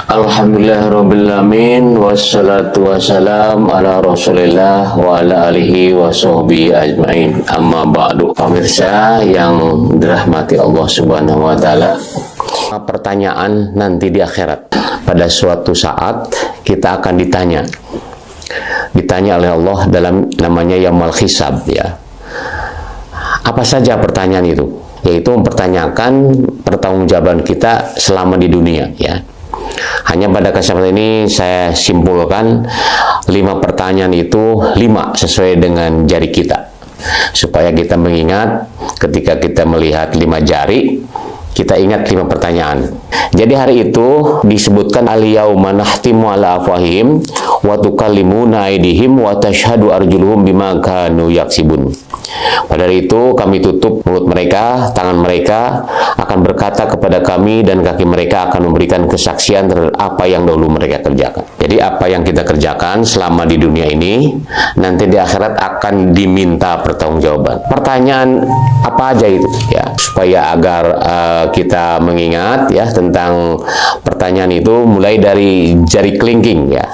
Alhamdulillahirrabbilalamin. Wassalatu wassalam ala rasulillah wa ala alihi wa sahbihi ajma'in. Amma ba'du. Pemirsa yang dirahmati Allah subhanahu wa ta'ala, pertanyaan nanti di akhirat. Pada suatu saat kita akan ditanya oleh Allah dalam namanya yaumul hisab, ya. Apa saja pertanyaan itu? Yaitu mempertanyakan pertanggungjawaban kita selama di dunia, ya. Hanya pada kesempatan ini saya simpulkan 5 pertanyaan itu 5 sesuai dengan jari kita, supaya kita mengingat ketika kita melihat 5 jari, kita ingat 5 pertanyaan. Jadi hari itu disebutkan al-yauma nahtimu ala afwahihim wa tukallimuna aydihim wa tashhadu arjuluhum bima kanu yaksibun. Pada hari itu kami tutup mulut mereka, tangan mereka akan berkata kepada kami, dan kaki mereka akan memberikan kesaksian terhadap apa yang dahulu mereka kerjakan. Jadi apa yang kita kerjakan selama di dunia ini, nanti di akhirat akan diminta pertanggungjawaban. Pertanyaan apa aja itu, ya, supaya agar kita mengingat, ya, tentang pertanyaan itu, mulai dari jari kelingking, ya.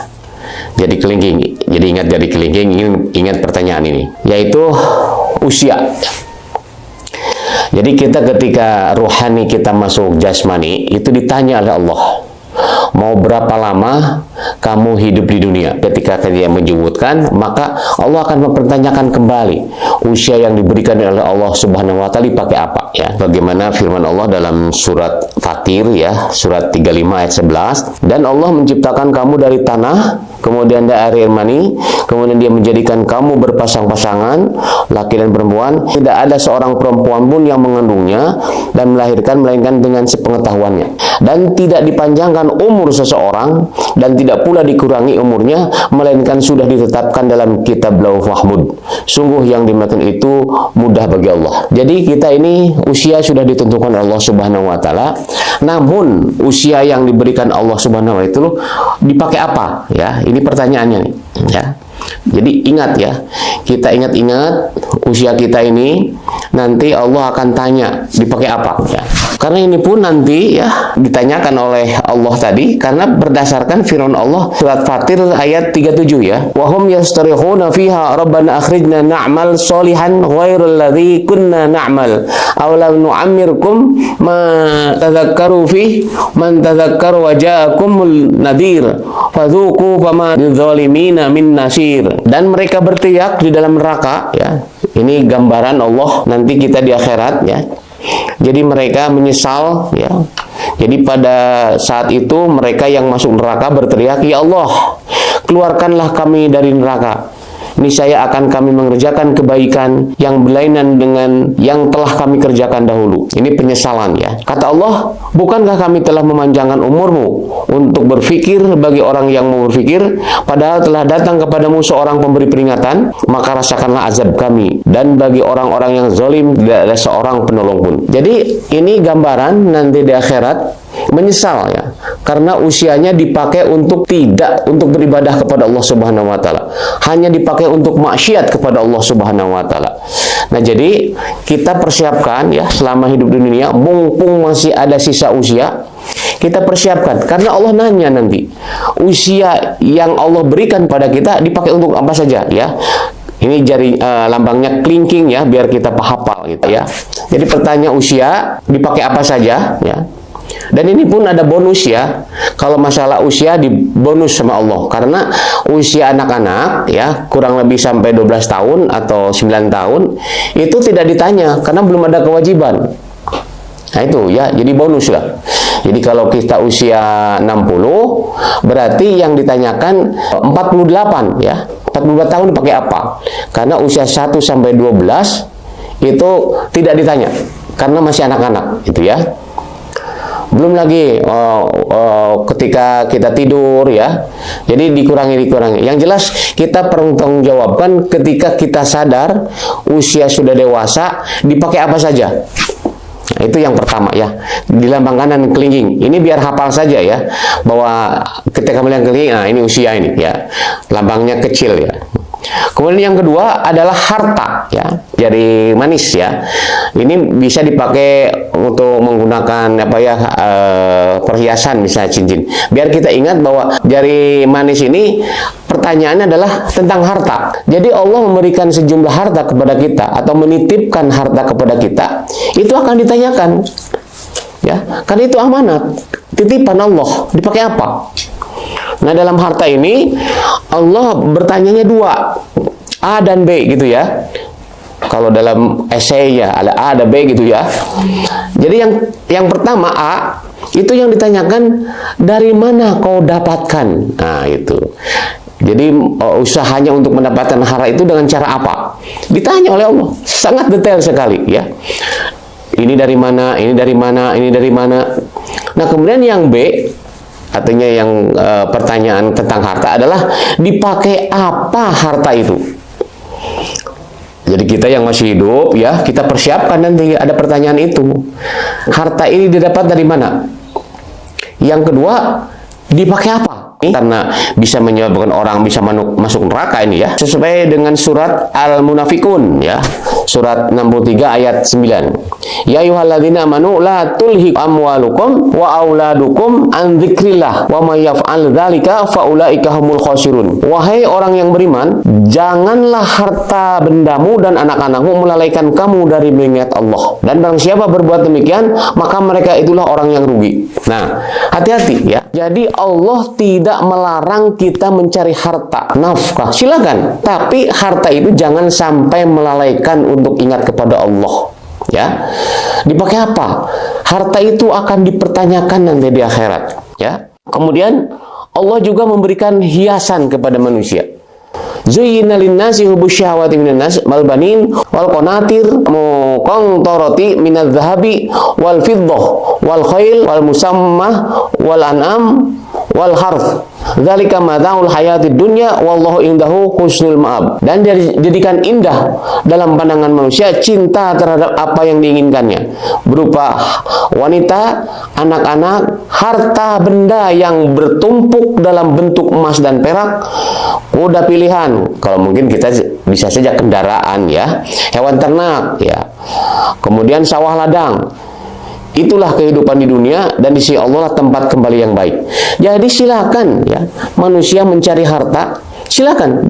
Jadi kelingking, jadi ingat jari kelingking, ingat pertanyaan ini, yaitu usia. Jadi kita ketika rohani kita masuk jasmani, itu ditanya oleh Allah, mau berapa lama kamu hidup di dunia? Ketika dia menyebutkan, maka Allah akan mempertanyakan kembali usia yang diberikan oleh Allah subhanahu wa ta'ala dipakai apa, ya. Bagaimana firman Allah dalam surat Fatir, ya, surat 35 ayat 11, dan Allah menciptakan kamu dari tanah, kemudian dari air mani, kemudian dia menjadikan kamu berpasang-pasangan, laki dan perempuan. Tidak ada seorang perempuan pun yang mengandungnya dan melahirkan, melainkan dengan sepengetahuannya. Dan tidak dipanjangkan umur seseorang, dan tidak pula dikurangi umurnya, melainkan sudah ditetapkan dalam kitab Lauh Mahfuz. Sungguh yang dimakan itu mudah bagi Allah. Jadi kita ini usia sudah ditentukan Allah subhanahu wa ta'ala. Namun usia yang diberikan Allah subhanahu wa ta'ala itu dipakai apa, ya? Ini pertanyaannya nih, ya. Jadi ingat, ya, kita ingat-ingat usia kita ini nanti Allah akan tanya dipakai apa, ya. Karena ini pun nanti, ya, ditanyakan oleh Allah tadi, karena berdasarkan firman Allah surat Fatir ayat 37, ya. Wa hum yastarihuna fiha rabbana akhrijna na'mal sholihan ghairul ladzi kunna na'mal aw lam nu'ammirkum ma tadzakkaru fi man tadzakkara wa ja'akumul nadhir fadzuqu fama lidzalimina min nasir. Dan mereka berteriak di dalam neraka, ya. Ini gambaran Allah nanti kita di akhirat, ya. Jadi mereka menyesal, ya. Jadi pada saat itu mereka yang masuk neraka berteriak, ya Allah, keluarkanlah kami dari neraka. Niscaya akan kami mengerjakan kebaikan yang berlainan dengan yang telah kami kerjakan dahulu. Ini penyesalan, ya. Kata Allah, bukankah kami telah memanjangkan umurmu untuk berfikir bagi orang yang mau berfikir, padahal telah datang kepadamu seorang pemberi peringatan, maka rasakanlah azab kami. Dan bagi orang-orang yang zalim tidak ada seorang penolong pun. Jadi ini gambaran nanti di akhirat menyesal, ya, karena usianya dipakai untuk tidak untuk beribadah kepada Allah subhanahu wa ta'ala, hanya dipakai untuk maksiat kepada Allah subhanahu wa ta'ala. Nah, jadi kita persiapkan, ya, selama hidup di dunia, mumpung masih ada sisa usia, kita persiapkan, karena Allah nanya nanti usia yang Allah berikan pada kita dipakai untuk apa saja, ya. Ini jari lambangnya kelingking, ya, biar kita hafal, gitu, ya. Jadi pertanyaan usia dipakai apa saja, ya. Dan ini pun ada bonus, ya. Kalau masalah usia dibonus sama Allah, karena usia anak-anak, ya, kurang lebih sampai 12 tahun atau 9 tahun itu tidak ditanya karena belum ada kewajiban. Nah itu, ya, jadi bonus lah. Jadi kalau kita usia 60, berarti yang ditanyakan 48, ya. 48 tahun pakai apa? Karena usia 1 sampai 12 itu tidak ditanya karena masih anak-anak, itu, ya. Belum lagi ketika kita tidur, ya. Jadi dikurangi. Yang jelas kita pertanggungjawabkan ketika kita sadar usia sudah dewasa dipakai apa saja. Nah, itu yang pertama, ya. Di lambang kanan kelingking. Ini biar hafal saja, ya, bahwa ketika melihat kelingking, nah ini usia ini, ya. Lambangnya kecil, ya. Kemudian yang kedua adalah harta, ya, jari manis, ya. Ini bisa dipakai untuk menggunakan apa ya, perhiasan, misalnya cincin. Biar kita ingat bahwa jari manis ini pertanyaannya adalah tentang harta. Jadi Allah memberikan sejumlah harta kepada kita atau menitipkan harta kepada kita, itu akan ditanyakan, ya, karena itu amanat, titipan Allah. Dipakai apa? Nah, dalam harta ini Allah bertanyanya dua, A dan B gitu ya. Kalau dalam esainya ada A ada B gitu ya. Jadi yang pertama A itu yang ditanyakan, dari mana kau dapatkan? Nah, itu. Jadi usahanya untuk mendapatkan harta itu dengan cara apa? Ditanya oleh Allah. Sangat detail sekali, ya. Ini dari mana? Ini dari mana? Ini dari mana? Nah, kemudian yang B, artinya yang pertanyaan tentang harta adalah dipakai apa harta itu. Jadi kita yang masih hidup, ya, kita persiapkan nanti ada pertanyaan itu. Harta ini didapat dari mana? Yang kedua, dipakai apa? Karena bisa menyebabkan orang bisa masuk neraka ini, ya. Sesuai dengan surat Al-Munafikun, ya. Surat 63 ayat 9. Ya ayyuhalladzina amanu la tulhikum amwalukum wa auladukum an dzikrillah wa may yaf'al dzalika faulaika humul khasirun. Wahai orang yang beriman, janganlah harta bendamu dan anak-anakmu melalaikan kamu dari mengingat Allah. Dan barang siapa berbuat demikian, maka mereka itulah orang yang rugi. Nah, hati-hati, ya. Jadi Allah tidak melarang kita mencari harta, nafkah, silakan. Tapi harta itu jangan sampai melalaikan untuk ingat kepada Allah, ya. Dipakai apa? Harta itu akan dipertanyakan nanti di akhirat, ya. Kemudian Allah juga memberikan hiasan kepada manusia. Zuyyina lin-nasi hubbus syahawati minan nas wal banin wal qanatir muqantarati minadh dhahabi wal fiddah wal khail wal musammah wal an'am wal harth. Dzalika mataul hayatid dunya wallahu indahu husnul ma'ab. Dan dijadikan indah dalam pandangan manusia cinta terhadap apa yang diinginkannya, berupa wanita, anak-anak, harta benda yang bertumpuk dalam bentuk emas dan perak, kuda pilihan, kalau mungkin kita bisa saja kendaraan, ya, hewan ternak, ya, kemudian sawah ladang. Itulah kehidupan di dunia, dan di sisi Allah tempat kembali yang baik. Jadi silakan, ya, manusia mencari harta, silakan.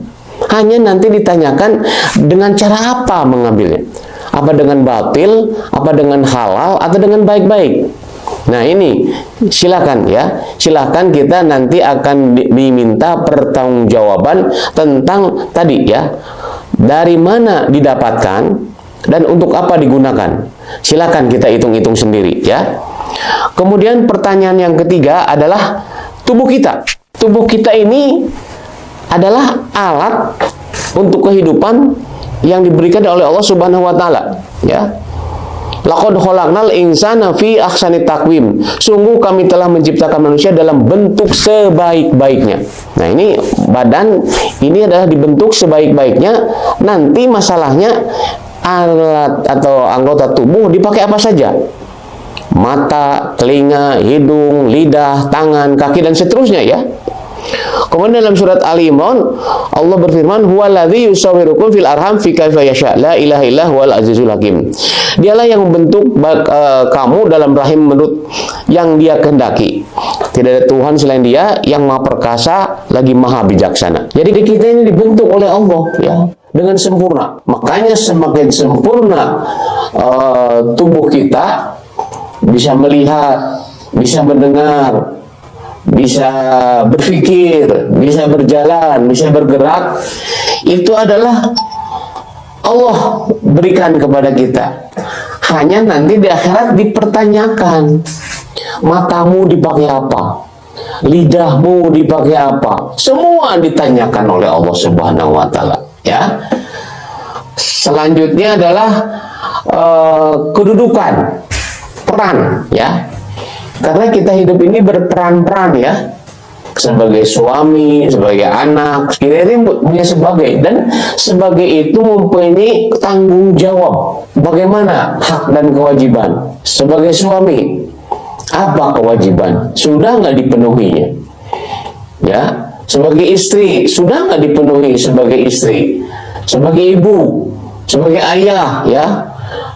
Hanya nanti ditanyakan dengan cara apa mengambilnya. Apa dengan batil, apa dengan halal, atau dengan baik-baik. Nah, ini silakan, ya. Silakan, kita nanti akan diminta pertanggungjawaban tentang tadi, ya. Dari mana didapatkan dan untuk apa digunakan. Silakan kita hitung-hitung sendiri, ya. Kemudian pertanyaan yang ketiga adalah tubuh kita. Tubuh kita ini adalah alat untuk kehidupan yang diberikan oleh Allah Subhanahu wa taala, ya. Laqad khalaqnal insana fi ahsani taqwim. Sungguh kami telah menciptakan manusia dalam bentuk sebaik-baiknya. Nah, ini badan ini adalah dibentuk sebaik-baiknya. Nanti masalahnya alat atau anggota tubuh dipakai apa saja. Mata, telinga, hidung, lidah, tangan, kaki, dan seterusnya, ya. Kemudian dalam surat Ali Imran Allah berfirman, huwallazi yusawwirukum fil arham fi kaifa yasha la ilaha illa huwal azizul hakim. Dialah yang membentuk kamu dalam rahim menurut yang Dia kehendaki. Tidak ada Tuhan selain Dia yang Maha Perkasa lagi Maha Bijaksana. Jadi kita ini dibentuk oleh Allah, ya, dengan sempurna. Makanya semakin sempurna tubuh kita, bisa melihat, bisa mendengar, bisa berpikir, bisa berjalan, bisa bergerak, itu adalah Allah berikan kepada kita. Hanya nanti di akhirat dipertanyakan, matamu dipakai apa, lidahmu dipakai apa, semua ditanyakan oleh Allah Subhanahu wa taala, ya. Selanjutnya adalah kedudukan, peran, ya. Karena kita hidup ini berperan-peran, ya. Sebagai suami, sebagai anak, kita ini punya sebagai, dan sebagai itu mempunyai tanggung jawab. Bagaimana hak dan kewajiban sebagai suami? Apa kewajiban? Sudah nggak dipenuhinya? Ya, sebagai istri, sudah nggak dipenuhi sebagai istri, sebagai ibu, sebagai ayah, ya.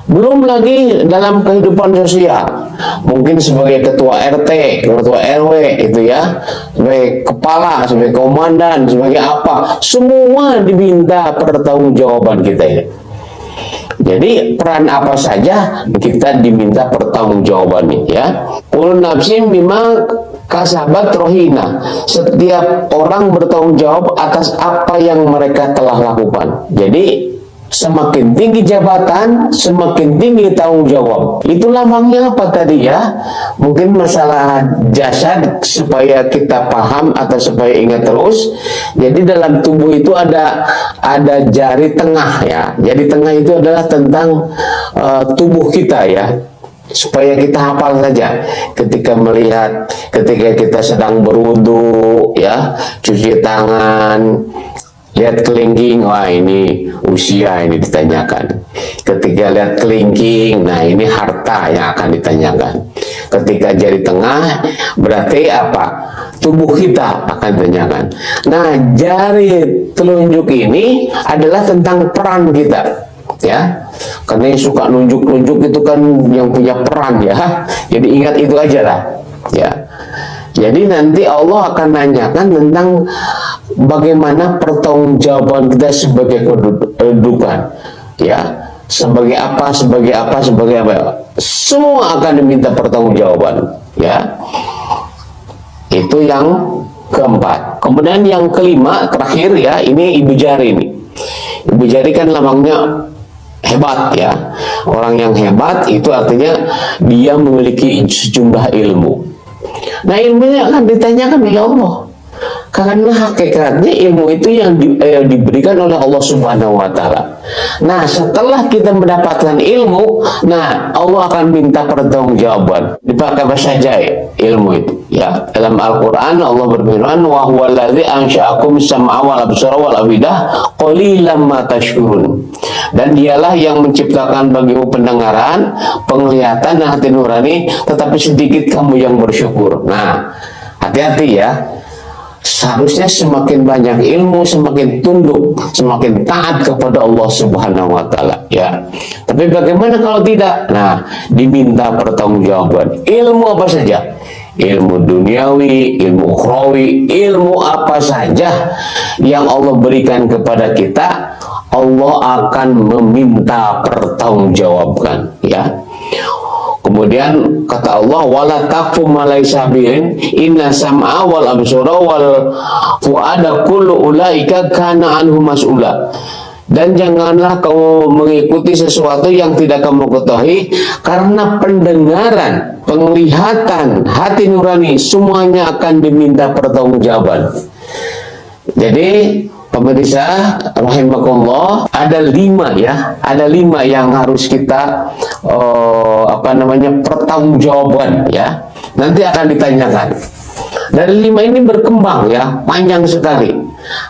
Belum lagi dalam kehidupan sosial, mungkin sebagai ketua RT, ketua RW, itu ya, sebagai kepala, sebagai komandan, sebagai apa, semua diminta pertanggungjawaban kita ini. Jadi peran apa saja kita diminta pertanggungjawabannya, ya. Kullu nafsin bima kasabat rohina. Setiap orang bertanggung jawab atas apa yang mereka telah lakukan. Jadi semakin tinggi jabatan, semakin tinggi tanggung jawab. Itu lambangnya apa tadi, ya? Mungkin masalah jasad supaya kita paham atau supaya ingat terus. Jadi dalam tubuh itu ada jari tengah, ya. Jari tengah itu adalah tentang tubuh kita, ya. Supaya kita hafal saja ketika melihat, ketika kita sedang berwudu, ya, cuci tangan, lihat kelingking, wah ini usia, ini ditanyakan. Ketika lihat kelingking, nah ini harta yang akan ditanyakan. Ketika jari tengah, berarti apa? Tubuh kita akan ditanyakan. Nah, jari telunjuk ini adalah tentang peran kita, ya. Karena yang suka nunjuk-nunjuk itu kan yang punya peran, ya. Jadi ingat itu aja lah, ya. Jadi nanti Allah akan nanyakan tentang bagaimana pertanggungjawaban kita sebagai kedudukan, ya, sebagai apa, sebagai apa, sebagai apa, semua akan diminta pertanggungjawaban, ya. Itu yang keempat. Kemudian yang kelima, terakhir, ya, ini ibu jari ini. Ibu jari kan lambangnya hebat, ya. Orang yang hebat itu artinya dia memiliki sejumlah ilmu. Nah, ilmunya akan ditanyakan oleh Allah. Karena hakikatnya ilmu itu yang diberikan oleh Allah Subhanahu wa Ta'ala. Nah, setelah kita mendapatkan ilmu, nah Allah akan minta pertanggungjawaban. Dipakai apa saja ilmu itu, ya. Dalam Al-Qur'an Allah berfirman, wa huwa allazi ansha'akum sam'a wal absara wal afidah qalilan ma tashkurun. Dan dialah yang menciptakan bagimu pendengaran, penglihatan, dan hati nurani, tetapi sedikit kamu yang bersyukur. Nah, hati-hati, ya. Seharusnya semakin banyak ilmu, semakin tunduk, semakin taat kepada Allah Subhanahu wa Ta'ala, ya. Tapi bagaimana kalau tidak? Nah, diminta pertanggungjawaban. Ilmu apa saja? Ilmu duniawi, ilmu ukhrawi, ilmu apa saja yang Allah berikan kepada kita, Allah akan meminta pertanggungjawaban, ya. Kemudian kata Allah, wala taqfu ma laysa bihin inna sam'a wal absara wal fuada kullu ulaika kana anhu mas'ula. Dan janganlah kamu mengikuti sesuatu yang tidak kamu ketahui, karena pendengaran, penglihatan, hati nurani semuanya akan diminta pertanggungjawaban. Jadi pemirsa rahimakumullah, ada 5, ya, ada 5 yang harus kita pertanggungjawaban, ya, nanti akan ditanyakan. Dari 5 ini berkembang, ya, panjang sekali.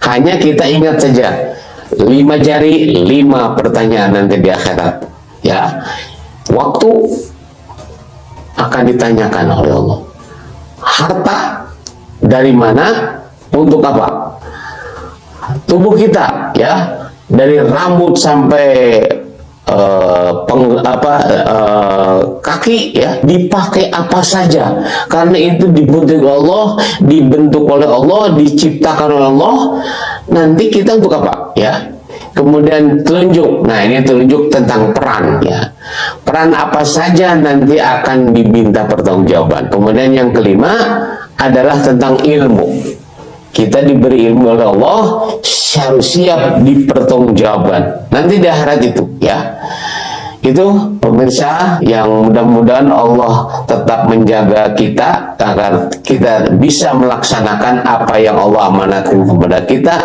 Hanya kita ingat saja, 5 jari, 5 pertanyaan nanti di akhirat, ya. Waktu akan ditanyakan oleh Allah. Harta dari mana, untuk apa? Tubuh kita, ya, dari rambut sampai kaki, ya, dipakai apa saja, karena itu dibentuk Allah, diciptakan oleh Allah. Nanti kita untuk apa, ya? Kemudian telunjuk. Nah, ini telunjuk tentang peran, ya. Peran apa saja nanti akan diminta pertanggungjawaban. Kemudian yang kelima adalah tentang ilmu. Kita diberi ilmu oleh Allah, harus siap dipertanggungjawaban nanti di akhirat itu, ya. Itu pemirsa, yang mudah-mudahan Allah tetap menjaga kita agar kita bisa melaksanakan apa yang Allah amanatkan kepada kita,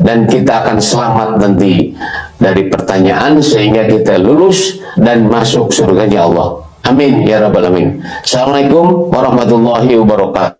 dan kita akan selamat nanti dari pertanyaan sehingga kita lulus dan masuk surganya Allah. Amin ya rabbal alamin. Assalamualaikum warahmatullahi wabarakatuh.